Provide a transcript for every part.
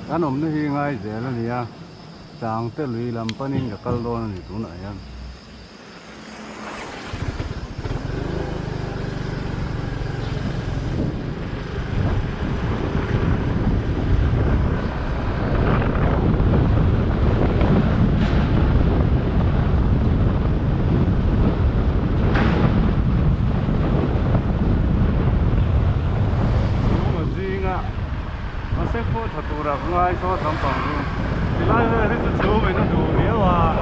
Kan om na hi ngai zel ania tang te lui lam panin ka kal don ni tu na yan sẽ có thật là ngay số sản phẩm luôn thì lại là cái chỗ mình nó đủ nghĩa là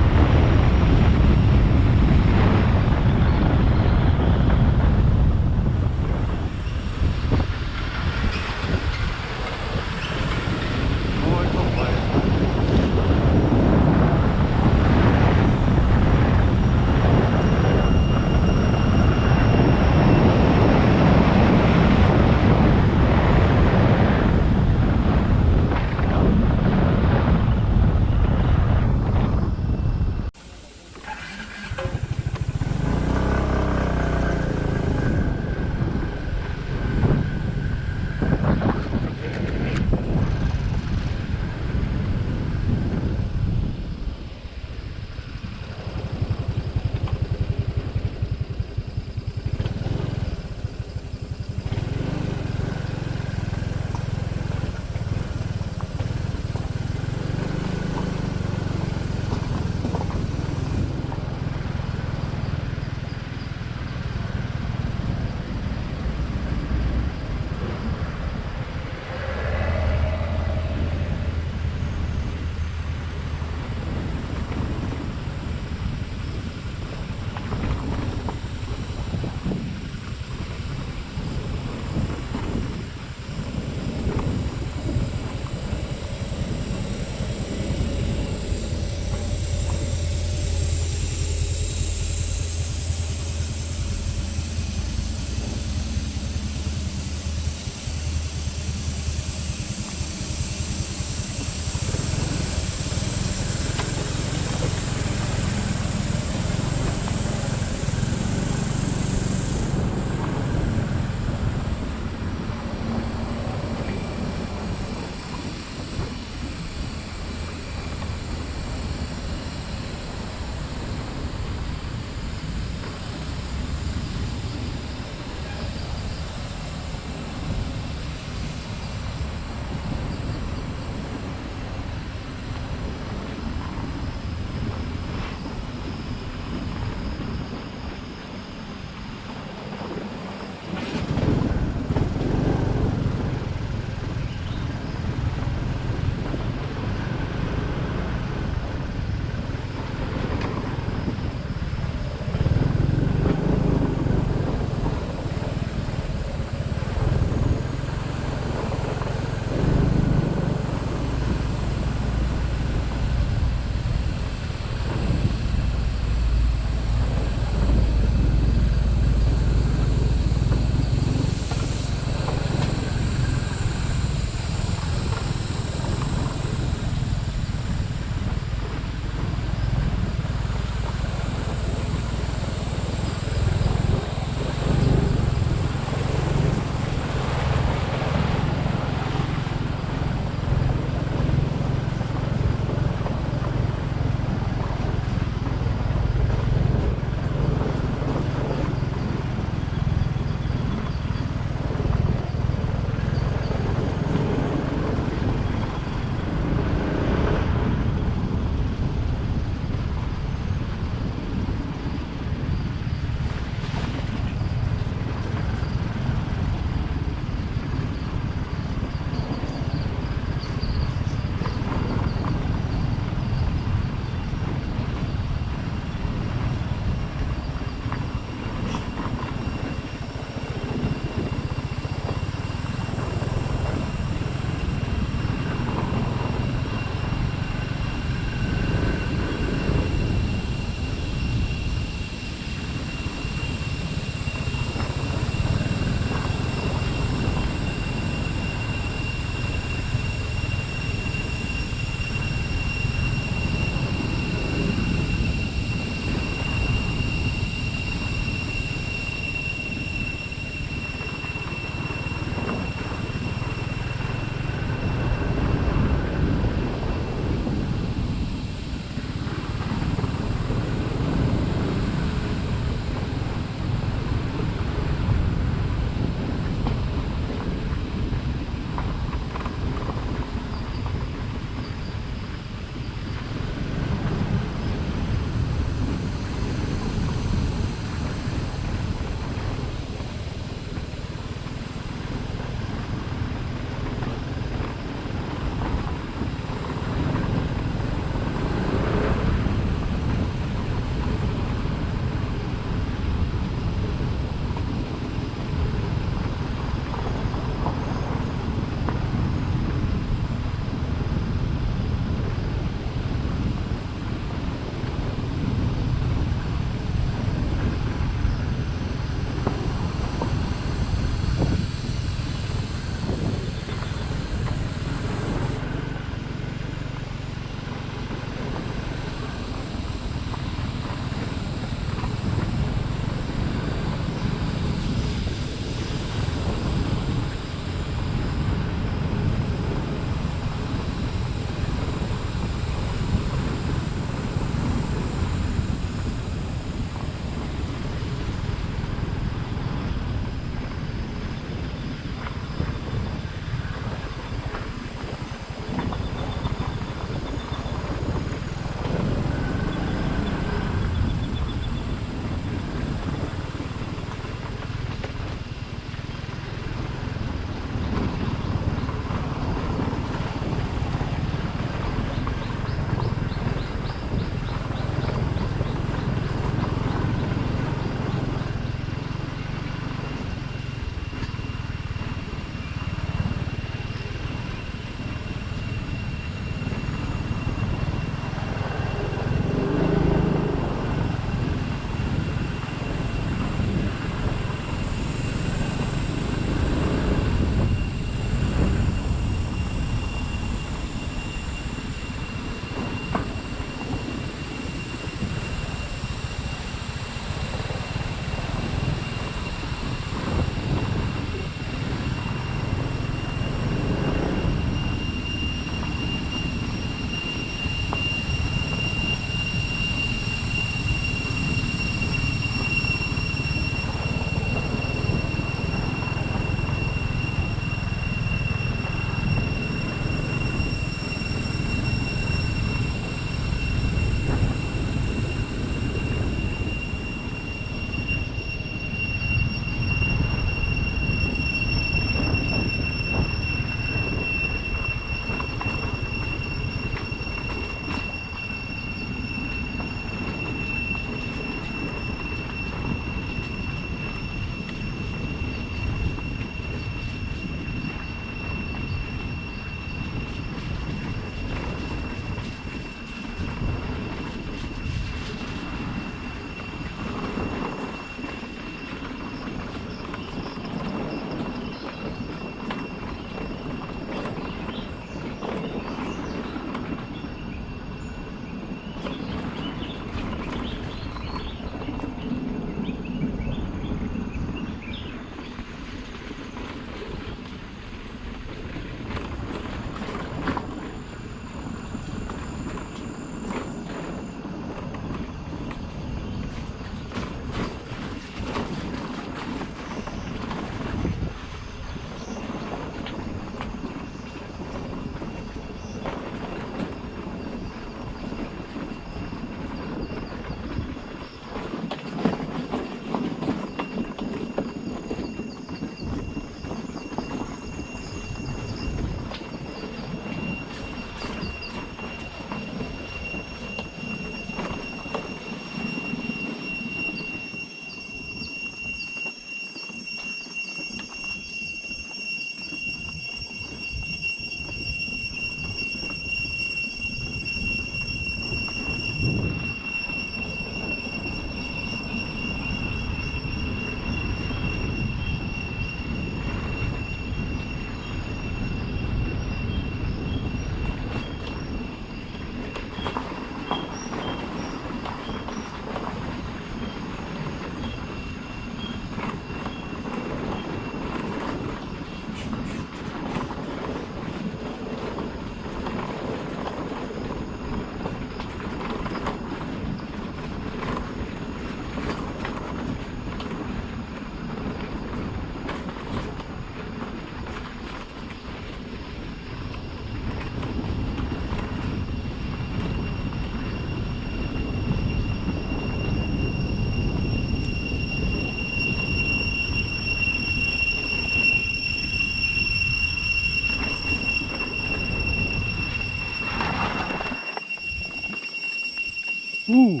Wow.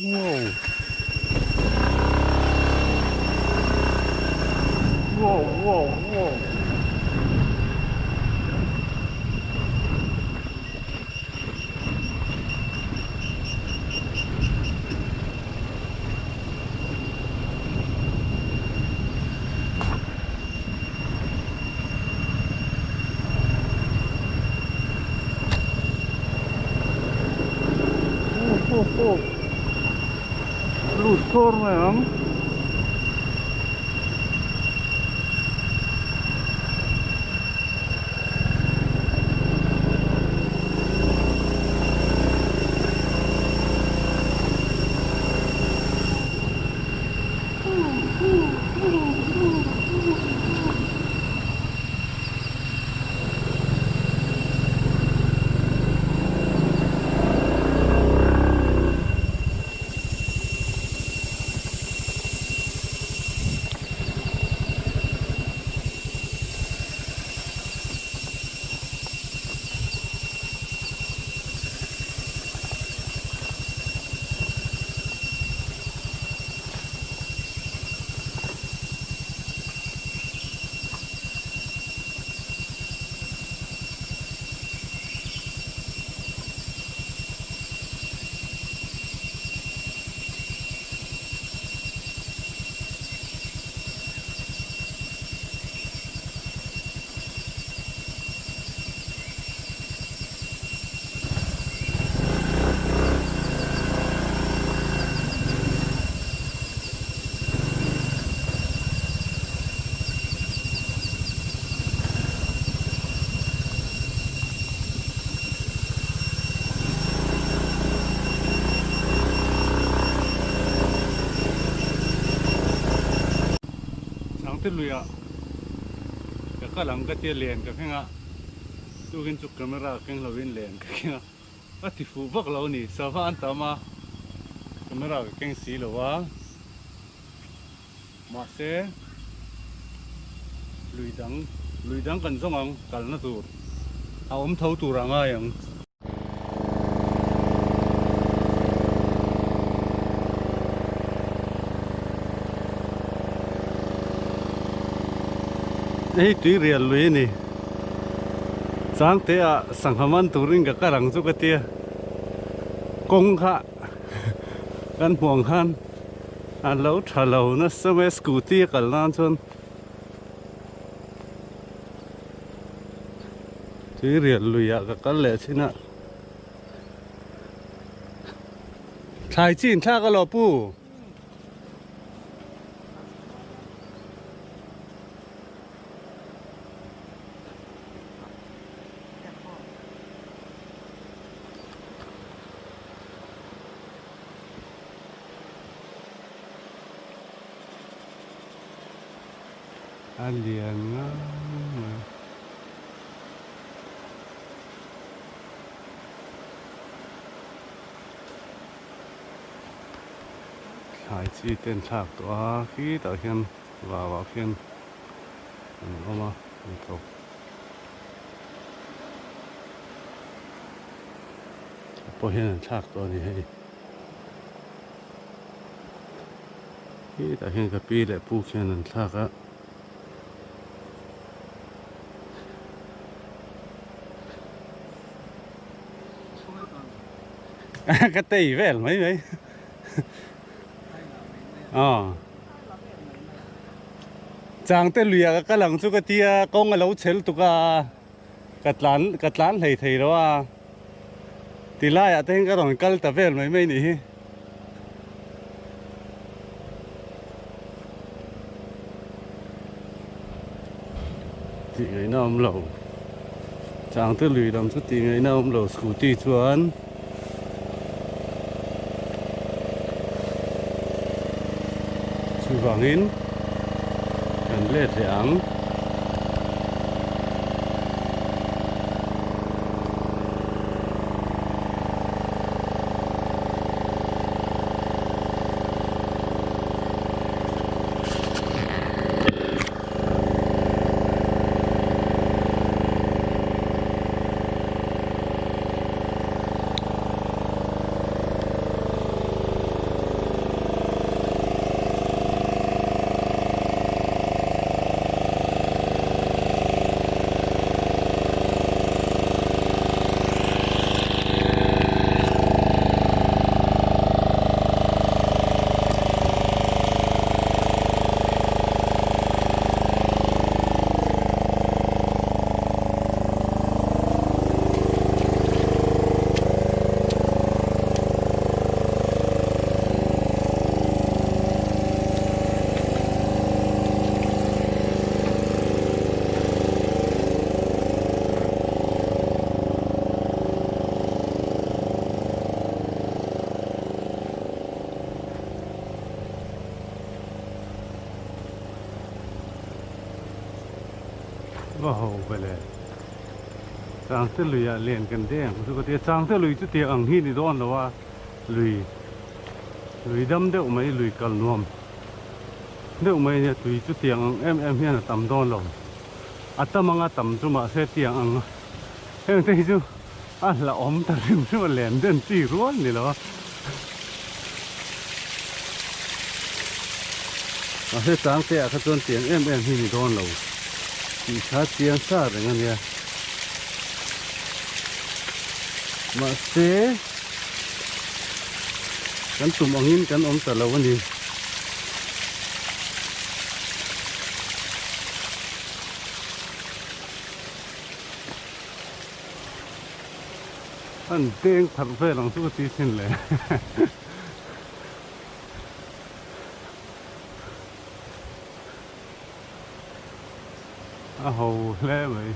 Wow. Wow, wow, wow. Oh, oh. Lụt côn này lắm. Te luya ka lang ka te len ka khenga tu hin chu camera keng lovin len ka khenga ati fu bak lo ni sawan tama camera keng si lo wa ma se luidang kan zong ang kal na tur a om thau tur anga yang ấy tuy riêng lưới này sáng thế à sang hàm ăn turin cả răng chút cái tia công khá gan huang han ăn lâu trả lâu nó sớm ấy scooty cả lan chôn tuy riêng lưới à cả lẽ chứ nè thái chín thác cái lò pu ăn liền á thái chi tên thác đó khi tại hiện vào phiên mà thôi bỏ hiện thác đó thì hay khi tại hiện cái pi lại pu hiện thác á cái tì vậy mấy mấy chàng tên lùi cái lăng chú cái tia con cái lấu chèn tụi cắt lán thầy đó thì lại à tên cái đồng cắt tập vậy mấy mấy nỉ thì ngày nào ông lẩu chàng tên lùi làm chút thì ngày nào ông lẩu scooty chuan vàng in cần lết dạng wow vậy lẽ trang thế lùi à liền cần đen rồi có thể trang thế lùi chút tiền ăn hi đi đón là wa lùi đâm đậu mấy lùi cần nuông đậu mấyเนี่ยtùy chút tiền em hiện là tầm đón rồi à tầm mang à tầm chút mà sẽ tiền ăn em thấy chứ à là ốm ta liền chứ mà liền đến chỉ luôn đi rồi à thế trang thế à cái chuyện tiền em hi đi đón rồi chỉ khá tiền xa rồi nghe nè mà sẽ kan tum angin kan om talaw ni an teng thar ve lang su ti sin le a ho le mai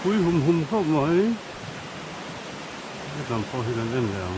Hui hum khóc mỏi làm phô thì lên lên rồi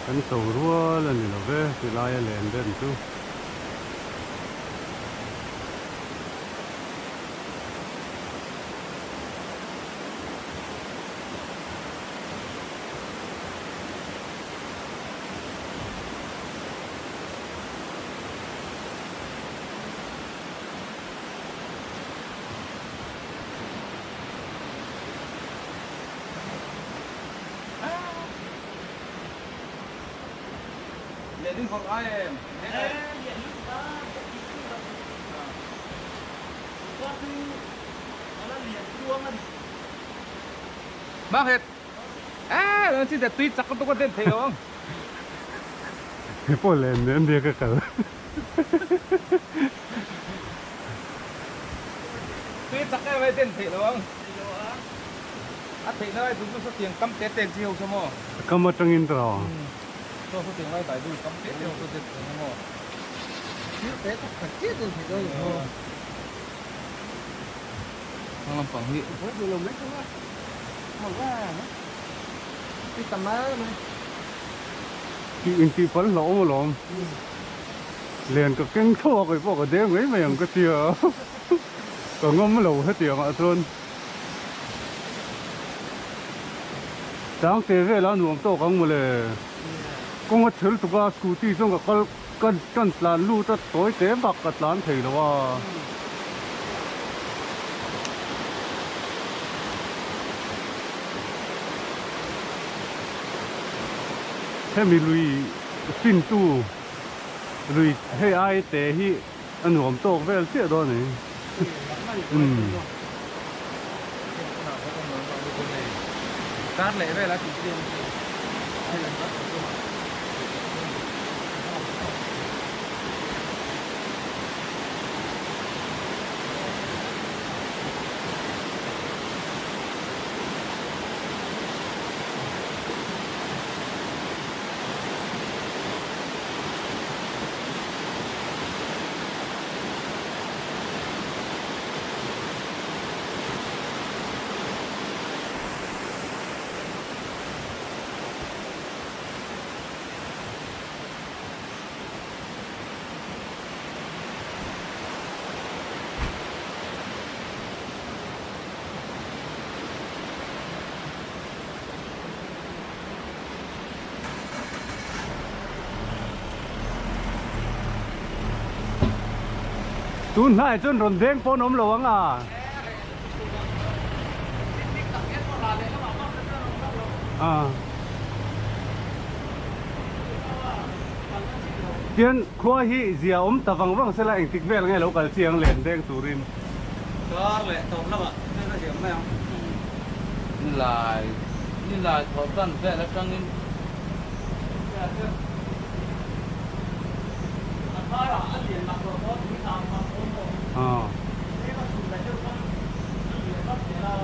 kan tàu rua lên thì nó về thì lại lên đến chú Điện for ai em? Bác hết. À, nó chỉ để tuy chắc có tên thế không? bỏ lên đến đi cái cỡ Tuy chắc cái với tên thế đúng không? À thế nó đúng số tiền cắm tết tiền chiều sao mà? cầm ở trong in trò Số tiền này tại đúng cắm tết chiều số tiền sao mà? Tết phải chết rồi thì đâu rồi. Nó làm phẳng hiện. Ủa, vừa lùm đấy không á? Không có à? Cái tầm đó mà. cái phấn lỗ mà lộn liền cái kinh thua cái bộ cái đêm ấy mà cái tia còn ngâm lầu hết tiền ạ luôn sáng thế về là nuông to con mà lệ con cái thứ tụi cái scooty xong cái lan lu ta tối té bạc cái lan thấy đâu à thế mi lui pin tu lui hay ai té hi anh hòm to về chết đó này cát lệ về là chỉ tiền tuần này chân rồn đen po nôm lawang à tiền khoa hi zia ta vang vang sẽ là anh tích về nghe lâu cả chiang lên đen turin đó lệ tôm lắm ạ đây là điểm này không như là thổ tân về là trăng in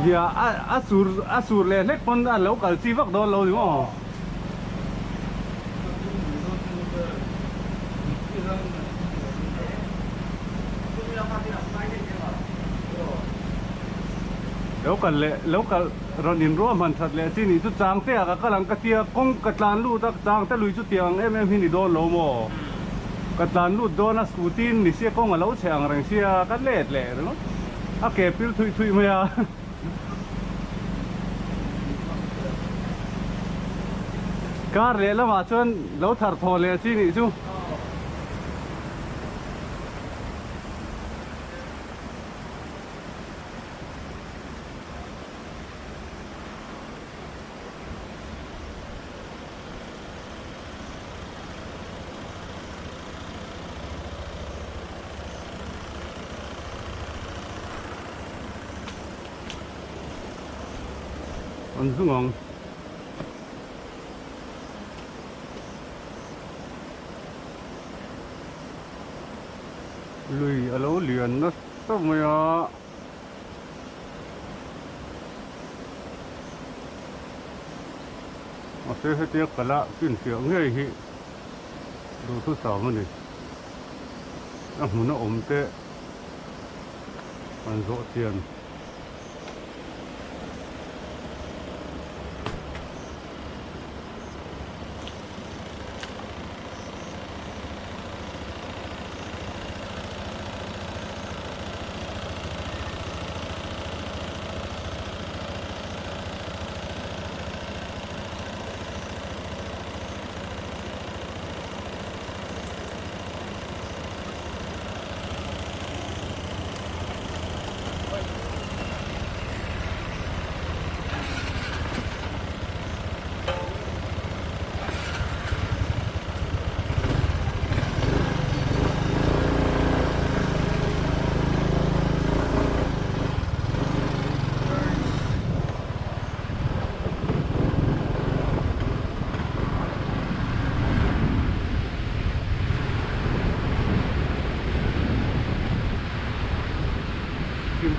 giờ asur lên hết con ăn lâu cả chi vắc đó lâu đúng không lâu cả rồi nhìn rõ mình thật lệ chi này chút trang thế à các lăng cái tia công cái lan lu ta trang ta lùi chút tiền em hình đó lâu mò cái lan lu đó là scootin này xe công ở lâu chàng rằng xe cái lệ đúng không à kẹp pil thui mày à car lệ lắm à chân lâu thar thò lệ chi này chứ anh xuống ngon lùi ở lỗ liền nó sao mày à mà thế hết tiếc cả lạ chuyện chuyện ngay hi đồ thứ sáu mà này nó ổn tệ còn rõ tiền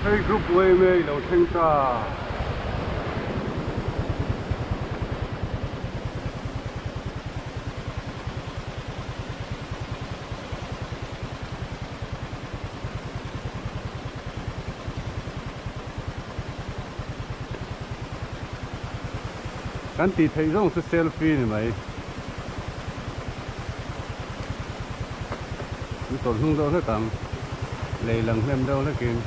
thấy group quê mê đầu thanh ta kan ti thấy giống cái selfie này mày cái tổn thương đâu hết tầm lấy lần thêm đâu nó kìm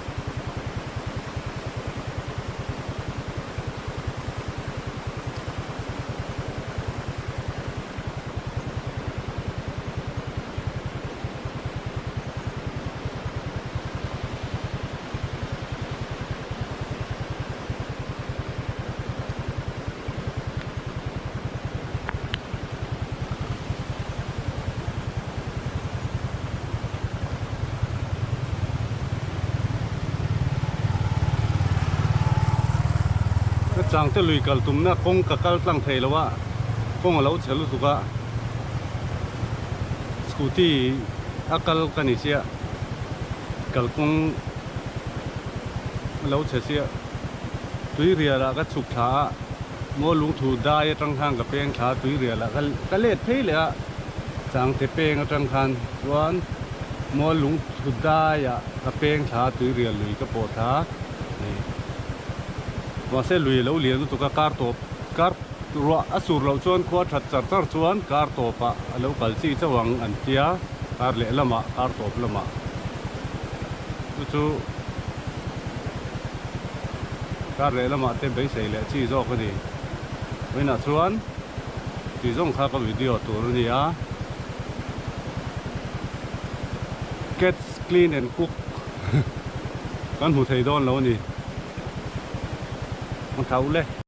chang te lui kal tum na kong ka kal tlang thei lawa kong alo chelu tuka scooty akal kani sia kal kong alo che sia tui ria la ka chuk tha mo lung thu dai tang hang ka peng tha tui ria la ka let thei le a chang te peng atang khan chuan mo lung thu dai ya ka peng tha tui ria lui ka po tha ni wa se lui lo lian tu ka kar top kar ro asur lo chuan khuwa that char char chuan kar topa alo kal chi chawang an tia kar le lama kar top lama chu kar le lama te be sei le chi zo ko ni wena chuan ti zong kha ka video tur ni a gets clean and cook kan hu thei don lo niมันเขาเลย